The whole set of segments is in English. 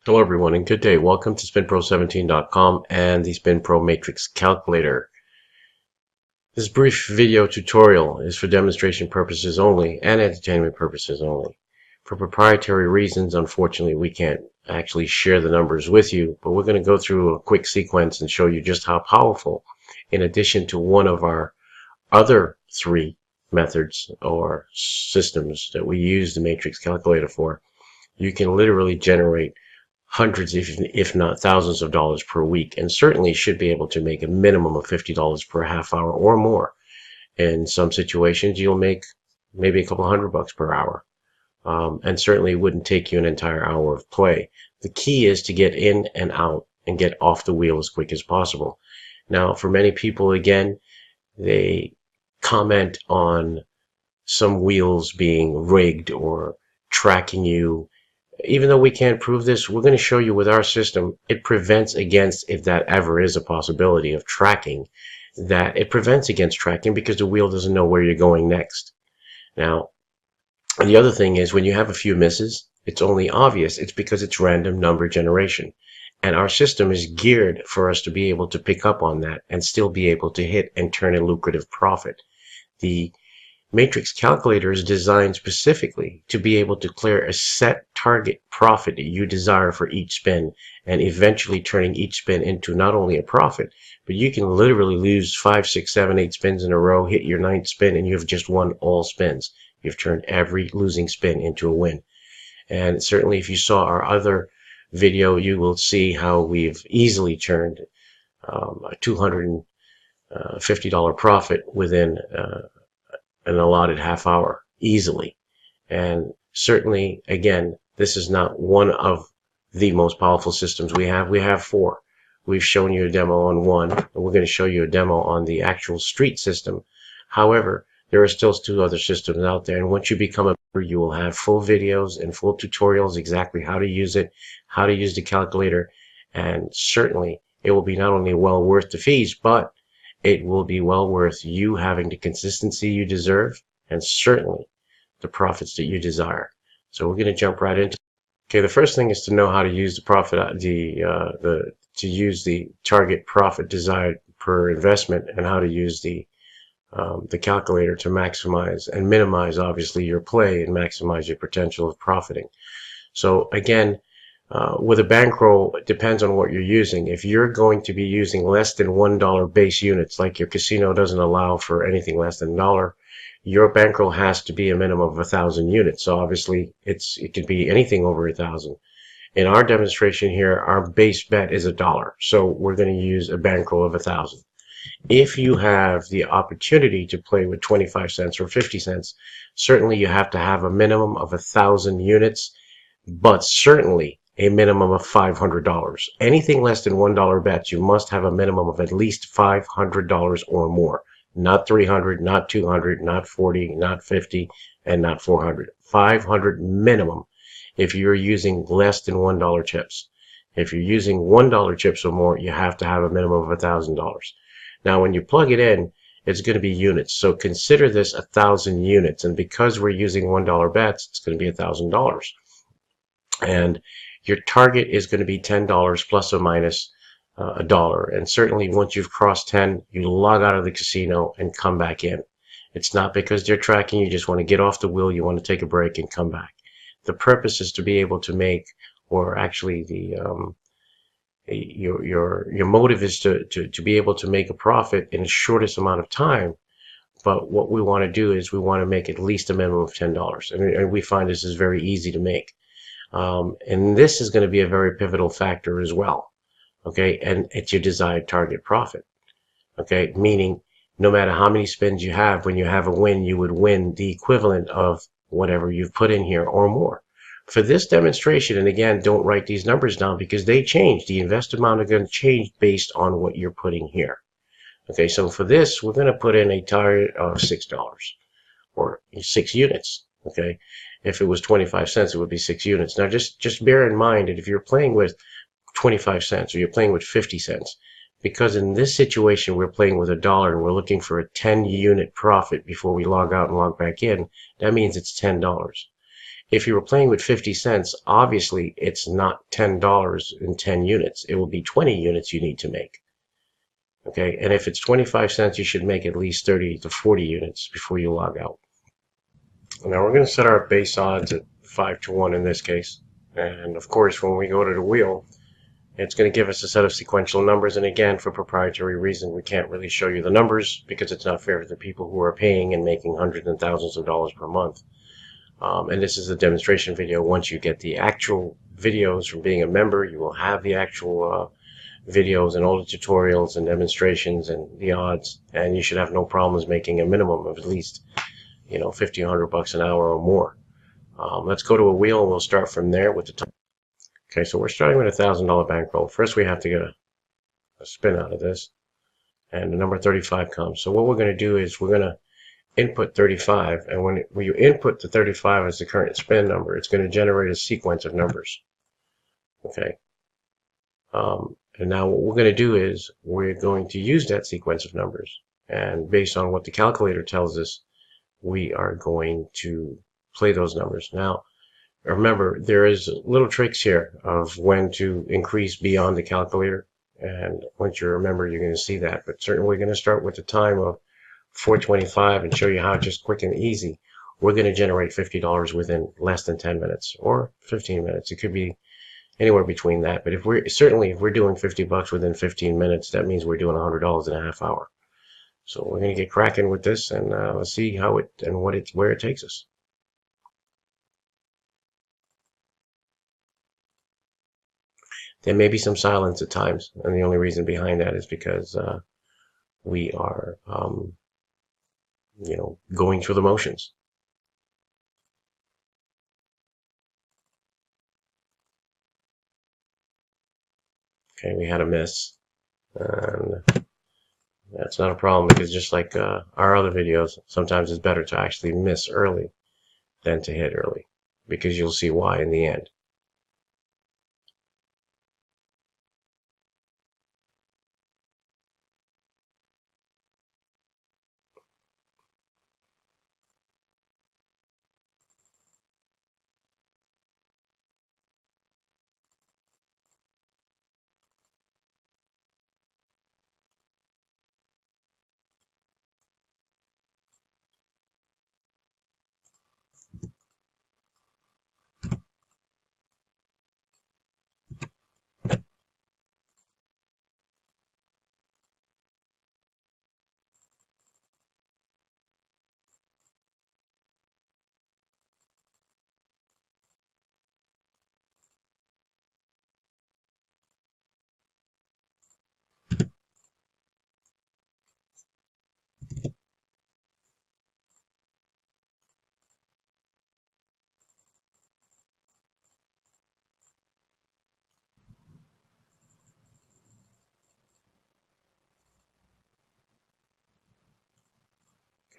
Hello everyone and good day. Welcome to Spinpro17.com and the Spinpro Matrix Calculator. This brief video tutorial is for demonstration purposes only and entertainment purposes only. For proprietary reasons, unfortunately, we can't actually share the numbers with you, but we're going to go through a quick sequence and show you just how powerful, in addition to one of our other three methods or systems that we use the Matrix Calculator for, you can literally generate hundreds, if not thousands of dollars per week, and certainly should be able to make a minimum of $50 per half hour or more. In some situations, you'll make maybe a couple $100 per hour, and certainly wouldn't take you an entire hour of play. The key is to get in and out and get off the wheel as quick as possible. Now, for many people, again, they comment on some wheels being rigged or tracking you. Even though we can't prove this, we're going to show you with our system, it prevents against, if that ever is a possibility of tracking, that it prevents against tracking because the wheel doesn't know where you're going next. Now, the other thing is when you have a few misses, it's only obvious. It's because it's random number generation. And our system is geared for us to be able to pick up on that and still be able to hit and turn a lucrative profit. The Matrix Calculator is designed specifically to be able to clear a set target profit that you desire for each spin, and eventually turning each spin into not only a profit, but you can literally lose 5, 6, 7, 8 spins in a row, hit your 9th spin, and you've just won all spins. You've turned every losing spin into a win. And certainly if you saw our other video, you will see how we've easily turned a $250 profit within an allotted half hour easily. And certainly, again, this is not one of the most powerful systems we have. We have 4. We've shown you a demo on one, and we're going to show you a demo on the actual street system. However, there are still 2 other systems out there, and once you become a member, you will have full videos and full tutorials exactly how to use it, how to use the calculator, and certainly it will be not only well worth the fees, but it will be well worth you having the consistency you deserve and certainly the profits that you desire. So we're going to jump right into it. Okay, the first thing is to know how to use the profit, to use the target profit desired per investment, and how to use the calculator to maximize and minimize, obviously, your play and maximize your potential of profiting. So again, with a bankroll, it depends on what you're using. If you're going to be using less than $1 base units, like your casino doesn't allow for anything less than $1, your bankroll has to be a minimum of 1,000 units. So obviously, it could be anything over 1,000. In our demonstration here, our base bet is $1. So we're going to use a bankroll of 1,000. If you have the opportunity to play with 25 cents or 50 cents, certainly you have to have a minimum of 1,000 units, but certainly a minimum of $500. Anything less than $1 bets, you must have a minimum of at least $500 or more. Not 300, not 200, not 40, not 50, and not 400. 500 minimum if you're using less than $1 chips. If you're using $1 chips or more, you have to have a minimum of $1,000. Now, when you plug it in, it's going to be units. So consider this 1,000 units. And because we're using $1 bets, it's going to be $1,000. And your target is going to be $10 plus or minus $1. And certainly once you've crossed 10, you log out of the casino and come back in. It's not because they're tracking you. You just want to get off the wheel. You want to take a break and come back. The purpose is to be able to make, or actually your motive is to be able to make a profit in the shortest amount of time. But what we want to do is we want to make at least a minimum of $10. And we find this is very easy to make. And this is going to be a very pivotal factor as well. Okay, and it's your desired target profit. Okay, meaning no matter how many spins you have, when you have a win, you would win the equivalent of whatever you've put in here or more. For this demonstration, and again, don't write these numbers down because they change. The invest amount are going to change based on what you're putting here. Okay, so for this, we're going to put in a target of $6 or 6 units. Okay, if it was 25 cents, it would be 6 units. Now, just bear in mind that if you're playing with 25 cents or you're playing with 50 cents, because in this situation, we're playing with $1 and we're looking for a 10 unit profit before we log out and log back in, that means it's $10. if you were playing with 50 cents, obviously it's not $10 in 10 units. It will be 20 units you need to make. Okay, and if it's 25 cents, you should make at least 30 to 40 units before you log out. Now we're going to set our base odds at 5 to 1 in this case. And of course, when we go to the wheel, it's going to give us a set of sequential numbers. And again, for proprietary reason, we can't really show you the numbers because it's not fair to the people who are paying and making hundreds and thousands of dollars per month. And this is a demonstration video. Once you get the actual videos from being a member, you will have the actual videos and all the tutorials and demonstrations and the odds, and you should have no problems making a minimum of at least, you know, 50, 100 bucks an hour or more. Let's go to a wheel and we'll start from there with the time. Okay, so we're starting with $1,000 bankroll. First we have to get a spin out of this, and the number 35 comes. So what we're going to do is we're going to input 35, and when you input the 35 as the current spin number, it's going to generate a sequence of numbers. Okay. And now what we're going to do is we're going to use that sequence of numbers, and based on what the calculator tells us, we are going to play those numbers. Now remember, there is little tricks here of when to increase beyond the calculator, and once you remember, you're going to see that. But certainly we're going to start with the time of 4:25 and show you how just quick and easy we're going to generate $50 within less than 10 minutes or 15 minutes. It could be anywhere between that, but if we're doing 50 bucks within 15 minutes, that means we're doing $100 in a half hour. So we're going to get cracking with this, and let's see how it and where it takes us. There may be some silence at times, and the only reason behind that is because we are you know, going through the motions. Okay, we had a miss, and that's not a problem, because just like our other videos, sometimes it's better to actually miss early than to hit early, because you'll see why in the end.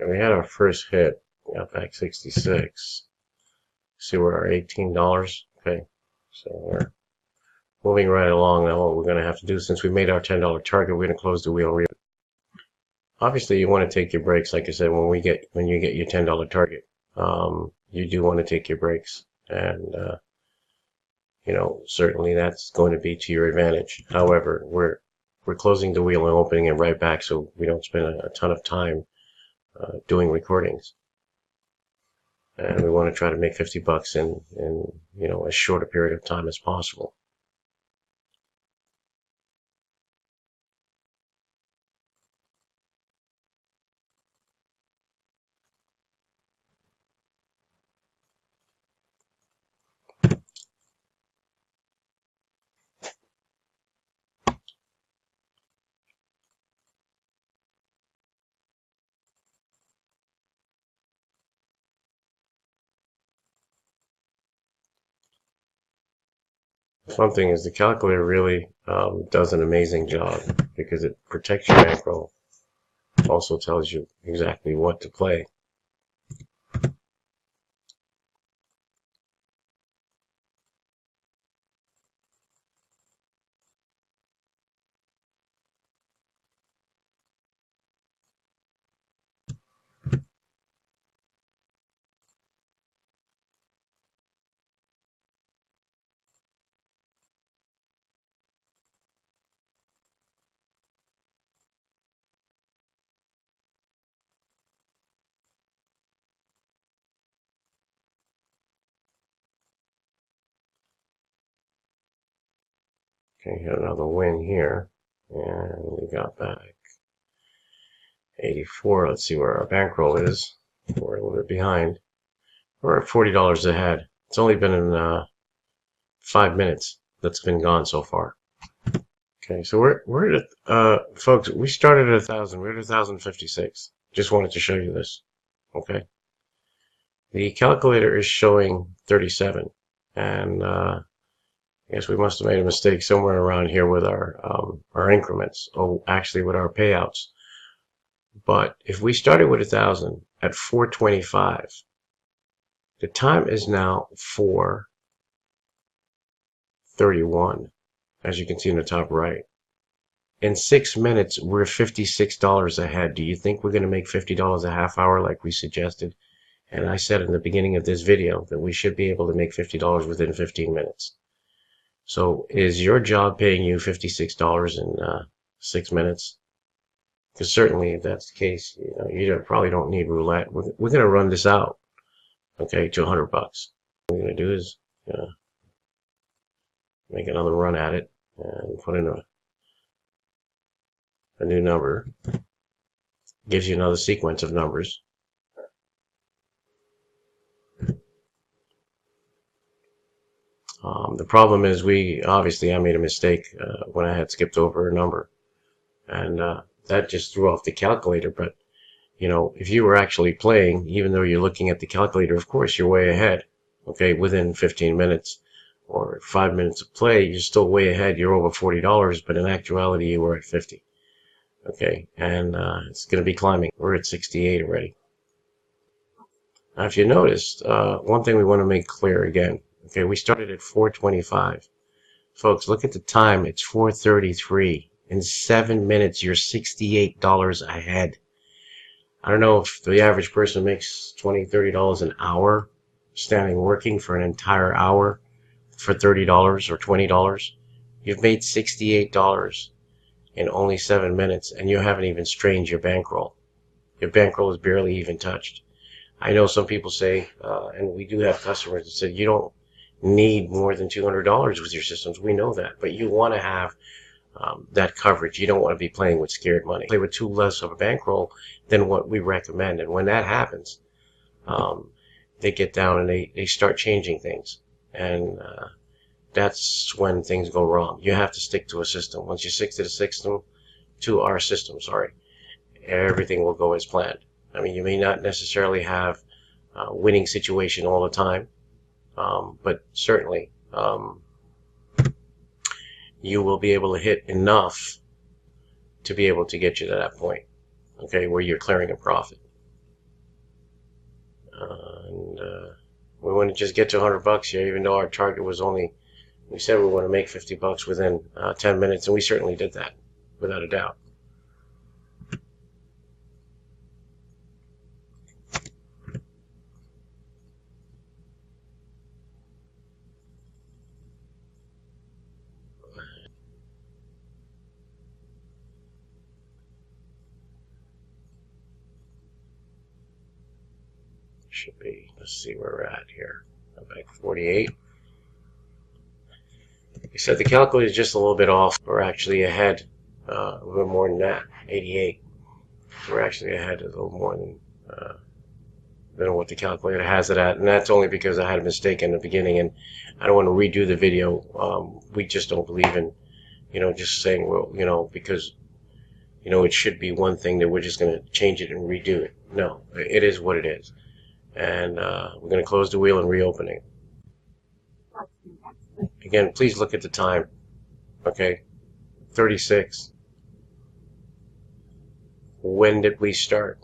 Okay, we had our first hit, got back 66. See, we're our $18. Okay, so we're moving right along. Now what we're going to have to do, since we made our $10 target, we're going to close the wheel. Obviously, you want to take your breaks. Like I said, when you get your $10 target, you do want to take your breaks, and you know, certainly that's going to be to your advantage. However, we're closing the wheel and opening it right back, so we don't spend a ton of time doing recordings. And we want to try to make 50 bucks in you know, as short a period of time as possible. The fun thing is the calculator really does an amazing job, because it protects your bankroll. Also tells you exactly what to play. Okay, got another win here. And we got back 84. Let's see where our bankroll is. We're a little bit behind. We're at $40 ahead. It's only been in 5 minutes that's been gone so far. Okay, so we're at folks, we started at 1,000. We're at 1,056. Just wanted to show you this. Okay. The calculator is showing 37, and I guess we must have made a mistake somewhere around here with our increments. Oh, actually with our payouts. But if we started with 1,000 at 425, the time is now 4:31, as you can see in the top right. In 6 minutes, we're $56 ahead. Do you think we're going to make $50 a half hour like we suggested? And I said in the beginning of this video that we should be able to make $50 within 15 minutes. So is your job paying you $56 in 6 minutes? Because certainly if that's the case, you probably don't need roulette. We're going to run this out, okay, to $100. What we're going to do is make another run at it and put in a new number. Gives you another sequence of numbers. The problem is I made a mistake when I had skipped over a number, and that just threw off the calculator. But if you were actually playing, even though you're looking at the calculator, of course you're way ahead. Okay, within 15 minutes or 5 minutes of play, you're still way ahead. You're over $40, but in actuality, you were at 50. Okay, and it's going to be climbing. We're at 68 already. Now, if you noticed, one thing we want to make clear again. Okay, we started at 425. Folks, look at the time. It's 4:33. In 7 minutes, you're $68 ahead. I don't know if the average person makes $20, $30 an hour standing working for an entire hour for $30 or $20. You've made $68 in only 7 minutes, and you haven't even strained your bankroll. Your bankroll is barely even touched. I know some people say, and we do have customers that say, you don't need more than $200 with your systems. We know that, but you want to have that coverage. You don't want to be playing with scared money. Play with too less of a bankroll than what we recommend. And when that happens, they get down and they start changing things. And that's when things go wrong. You have to stick to a system. Once you stick to our system, everything will go as planned. I mean, you may not necessarily have a winning situation all the time, but certainly you will be able to hit enough to be able to get you to that point, okay, where you're clearing a profit. And we want to just get to $100 here, even though our target was we said we want to make $50 within 10 minutes, and we certainly did that, without a doubt. Should be, let's see where we're at here. I'm back 48. You said the calculator is just a little bit off. We're actually ahead a little more than that, 88. We're actually ahead a little more than what the calculator has it at, and that's only because I had a mistake in the beginning, and I don't want to redo the video. We just don't believe in, just saying, well, because, it should be one thing that we're just going to change it and redo it. No, it is what it is. And we're going to close the wheel and reopen it. Again, please look at the time. Okay, 36. When did we start?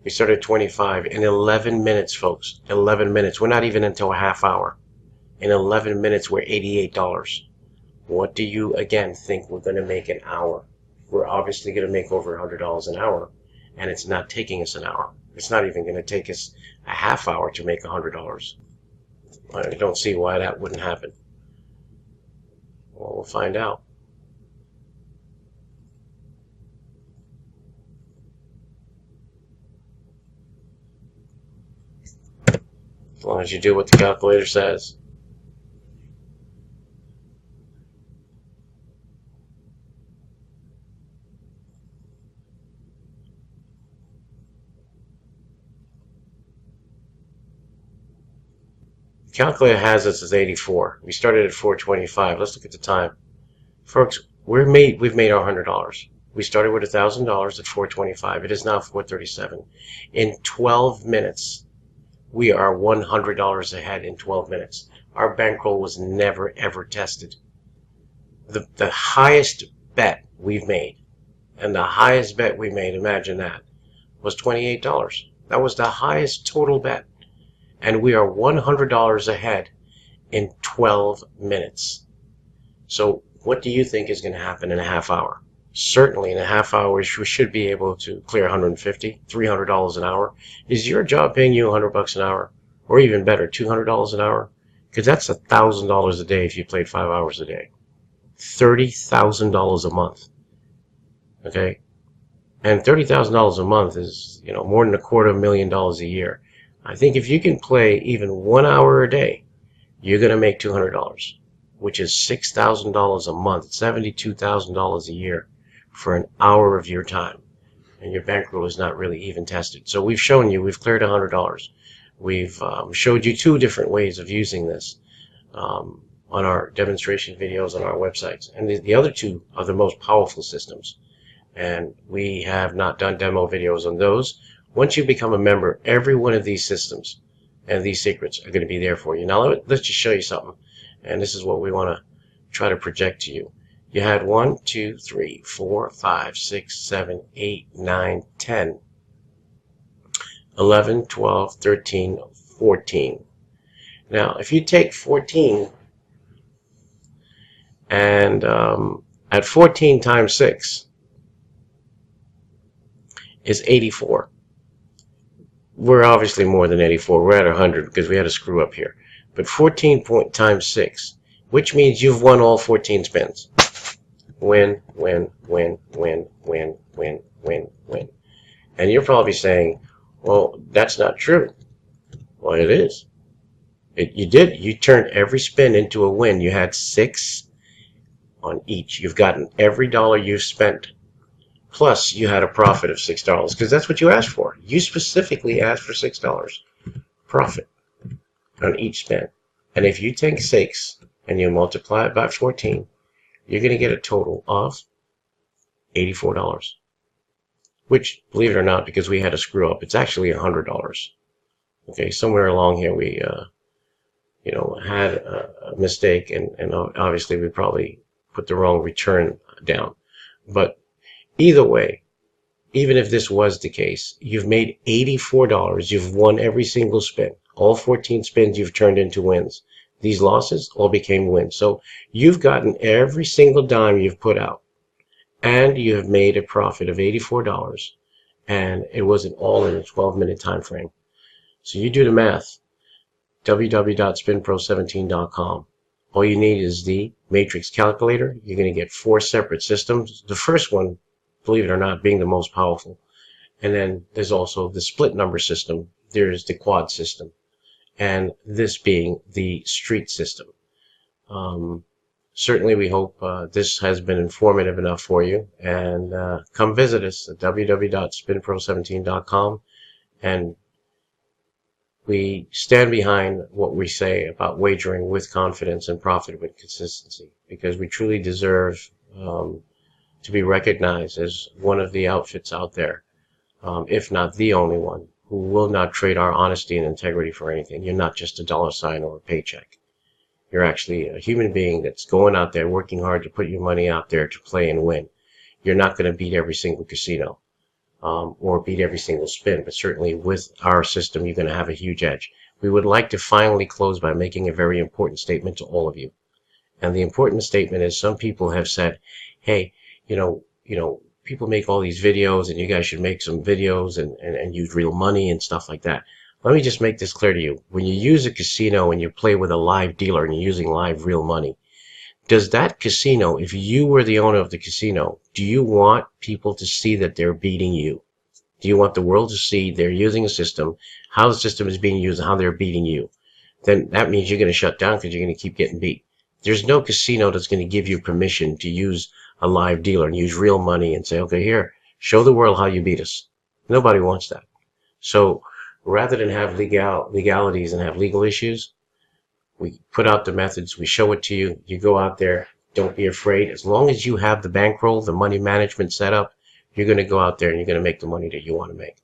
We started at 25 in 11 minutes, folks. 11 minutes. We're not even into a half hour. In 11 minutes, we're $88. What do you, again, think we're going to make an hour? We're obviously going to make over $100 an hour, and it's not taking us an hour. It's not even going to take us a half hour to make $100. I don't see why that wouldn't happen. Well, we'll find out. As long as you do what the calculator says. Calculator has us as 84. We started at 425. Let's look at the time. Folks, we've made our $100. We started with $1,000 at 425. It is now 437. In 12 minutes, we are $100 ahead in 12 minutes. Our bankroll was never, ever tested. The highest bet we've made, and the highest bet we made, imagine that, was $28. That was the highest total bet. And we are $100 ahead in 12 minutes. So what do you think is going to happen in a half hour? Certainly in a half hour, we should be able to clear $150, $300 an hour. Is your job paying you $100 an hour? Or even better, $200 an hour? Because that's $1,000 a day if you played 5 hours a day. $30,000 a month. Okay? And $30,000 a month is, more than $250,000 a year. I think if you can play even 1 hour a day, you're going to make $200, which is $6,000 a month, $72,000 a year for an hour of your time. And your bankroll is not really even tested. So we've shown you, we've cleared $100. We've showed you 2 different ways of using this on our demonstration videos on our websites. And the other 2 are the most powerful systems. And we have not done demo videos on those. Once you become a member, every one of these systems and these secrets are going to be there for you. Now, let's just show you something. And this is what we want to try to project to you. You had 1, 2, 3, 4, 5, 6, 7, 8, 9, 10, 11, 12, 13, 14. Now, if you take 14 and at 14 times 6 is 84. We're obviously more than 84. We're at 100 because we had a screw up here. But 14 times 6, which means you've won all 14 spins. Win, win, win, win, win, win, win, win. And you're probably saying, well, that's not true. Well, it is. You did. You turned every spin into a win. You had 6 on each. You've gotten every dollar you've spent. Plus, you had a profit of $6 because that's what you asked for. You specifically asked for $6 profit on each spin. And if you take 6 and you multiply it by 14, you're going to get a total of $84. Which, believe it or not, because we had a screw up, it's actually $100. Okay, somewhere along here we, had a mistake, and obviously we probably put the wrong return down. But either way, even if this was the case, you've made $84. You've won every single spin. All 14 spins you've turned into wins. These losses all became wins. So you've gotten every single dime you've put out. And you have made a profit of $84. And it wasn't all in a 12-minute time frame. So you do the math. www.spinpro17.com. All you need is the matrix calculator. You're going to get 4 separate systems. The first one, believe it or not, being the most powerful. And then there's also the split number system. There's the quad system. And this being the street system. Certainly we hope this has been informative enough for you. And come visit us at www.spinpro17.com. And we stand behind what we say about wagering with confidence and profit with consistency. Because we truly deserve to be recognized as one of the outfits out there, if not the only one, who will not trade our honesty and integrity for anything. You're not just a dollar sign or a paycheck. You're actually a human being that's going out there working hard to put your money out there to play and win. You're not going to beat every single casino or beat every single spin, but certainly with our system, you're going to have a huge edge. We would like to finally close by making a very important statement to all of you. And the important statement is some people have said, hey, people make all these videos and you guys should make some videos and use real money and stuff like that. Let me just make this clear to you. When you use a casino and you play with a live dealer and you're using live real money, does that casino, if you were the owner of the casino, do you want people to see that they're beating you? Do you want the world to see they're using a system, how the system is being used, and how they're beating you? Then that means you're going to shut down because you're going to keep getting beat. There's no casino that's going to give you permission to use a live dealer and use real money and say, okay, here, show the world how you beat us. Nobody wants that. So rather than have legalities and have legal issues, We put out the methods. We show it to you. You go out there. Don't be afraid. As long as you have the bankroll, the money management set up, you're going to go out there and you're going to make the money that you want to make.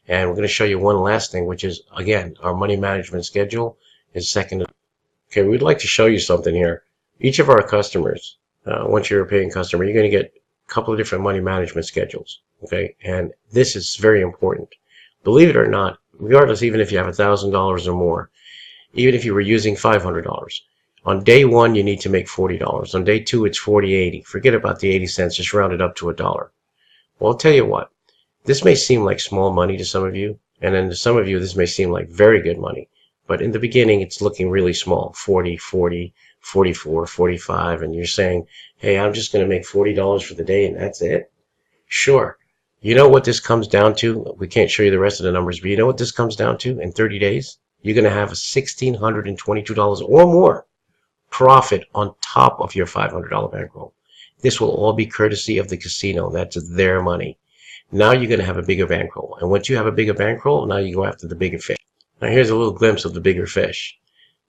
And we're going to show you one last thing, which is, again, our money management schedule is second. Okay, we'd like to show you something here. Each of our customers, once you're a paying customer, you're going to get a couple of different money management schedules. Okay, and this is very important. Believe it or not, regardless, even if you have $1,000 or more, even if you were using $500, on day one you need to make $40. On day two it's $40.80. Forget about the 80 cents, just round it up to $1. Well, I'll tell you what, this may seem like small money to some of you, and then to some of you this may seem like very good money. But in the beginning it's looking really small, 40, 40, 44, 45, and you're saying, hey, I'm just going to make $40 for the day and that's it? Sure. You know what this comes down to? We can't show you the rest of the numbers, but you know what this comes down to? In 30 days, you're going to have $1,622 or more profit on top of your $500 bankroll. This will all be courtesy of the casino. That's their money. Now you're going to have a bigger bankroll. And once you have a bigger bankroll, now you go after the bigger fish. Now here's a little glimpse of the bigger fish.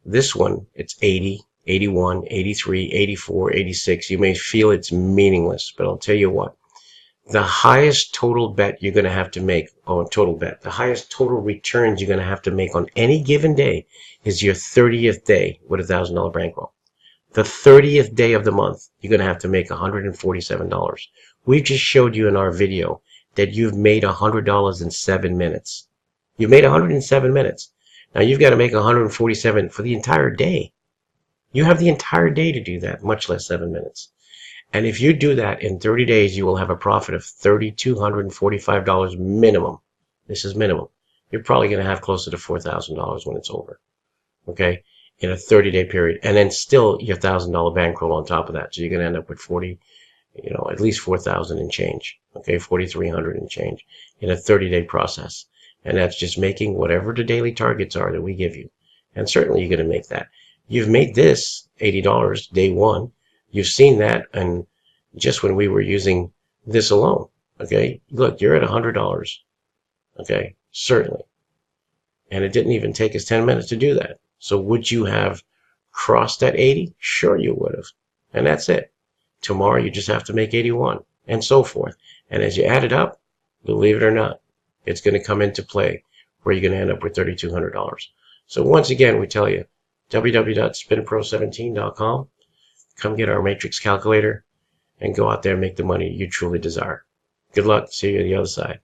This one, it's 80, 81, 83, 84, 86. You may feel it's meaningless, but I'll tell you what. The highest total bet you're going to have to make, the highest total returns you're going to have to make on any given day is your 30th day with $1,000 bankroll. The 30th day of the month, you're going to have to make $147. We just showed you in our video that you've made $100 in 7 minutes. You made 100 in 7 minutes. Now you've got to make 147 for the entire day. You have the entire day to do that, much less 7 minutes. And if you do that in 30 days, you will have a profit of $3,245 minimum. This is minimum. You're probably going to have closer to $4,000 when it's over. Okay? In a 30-day period. And then still your $1,000 bankroll on top of that. So you're going to end up with at least 4,000 and change. Okay? 4,300 and change in a 30-day process. And that's just making whatever the daily targets are that we give you. And certainly you're going to make that. You've made this $80 day one. You've seen that, and just when we were using this alone, okay? Look, you're at $100, okay? Certainly. And it didn't even take us 10 minutes to do that. So would you have crossed that 80? Sure you would have. And that's it. Tomorrow you just have to make 81, and so forth. And as you add it up, believe it or not, it's going to come into play where you're going to end up with $3,200. So once again, we tell you, www.spinpro17.com. Come get our matrix calculator and go out there and make the money you truly desire. Good luck. See you on the other side.